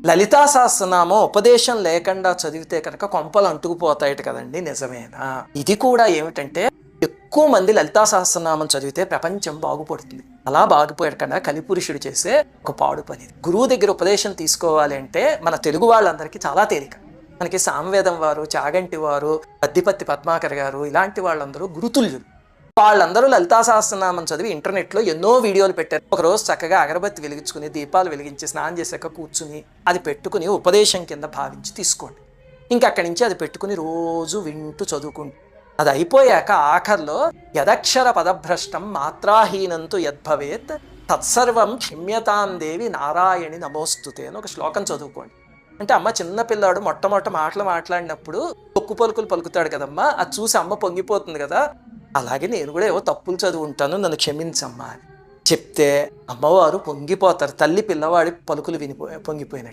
లలితా సహస్రనామం ఉపదేశం లేకుండా చదివితే కనుక కొంపలు అంటుకుపోతాయట కదండి, నిజమేనా? ఇది కూడా ఏమిటంటే, ఎక్కువ మంది లలితా సహస్రనామం చదివితే ప్రపంచం బాగుపడుతుంది. అలా బాగుపోయాడు కన్నా కలిపురుషుడు చేసే ఒక పాడు పని. గురువు దగ్గర ఉపదేశం తీసుకోవాలి అంటే మన తెలుగు వాళ్ళందరికీ చాలా తేలిక. మనకి సామవేదం వారు, చాగంటి వారు, పద్దిపత్తి పద్మాకర్ గారు ఇలాంటి వాళ్ళందరూ గురుతుల్యులు. వాళ్ళందరూ లలితా సహస్రనామం చదివి ఇంటర్నెట్లో ఎన్నో వీడియోలు పెట్టారు. ఒకరోజు చక్కగా అగరబత్తి వెలిగించుకుని, దీపాలు వెలిగించి, స్నానం చేశాక కూర్చుని అది పెట్టుకుని ఉపదేశం కింద భావించి తీసుకోండి. ఇంకక్కడి నుంచి అది పెట్టుకుని రోజు వింటూ చదువుకుంటూ అది అయిపోయాక ఆఖర్లో యదక్షర పదభ్రష్టం మాత్రాహీనంతు యద్భవేత్ తత్సర్వం క్షమ్యతాం దేవి నారాయణి నమోస్తుతే అని ఒక శ్లోకం చదువుకోండి. అంటే అమ్మ చిన్నపిల్లాడు మొట్టమొదట మాటలు మాట్లాడినప్పుడు తొక్కు పలుకులు పలుకుతాడు కదమ్మా, అది చూసి అమ్మ పొంగిపోతుంది కదా, అలాగే నేను కూడా ఏవో తప్పులు చదువుంటాను, నన్ను క్షమించమ్మా అని చెప్తే అమ్మవారు పొంగిపోతారు. తల్లి పిల్లవాడి పలుకులు పొంగిపోయినట్టు.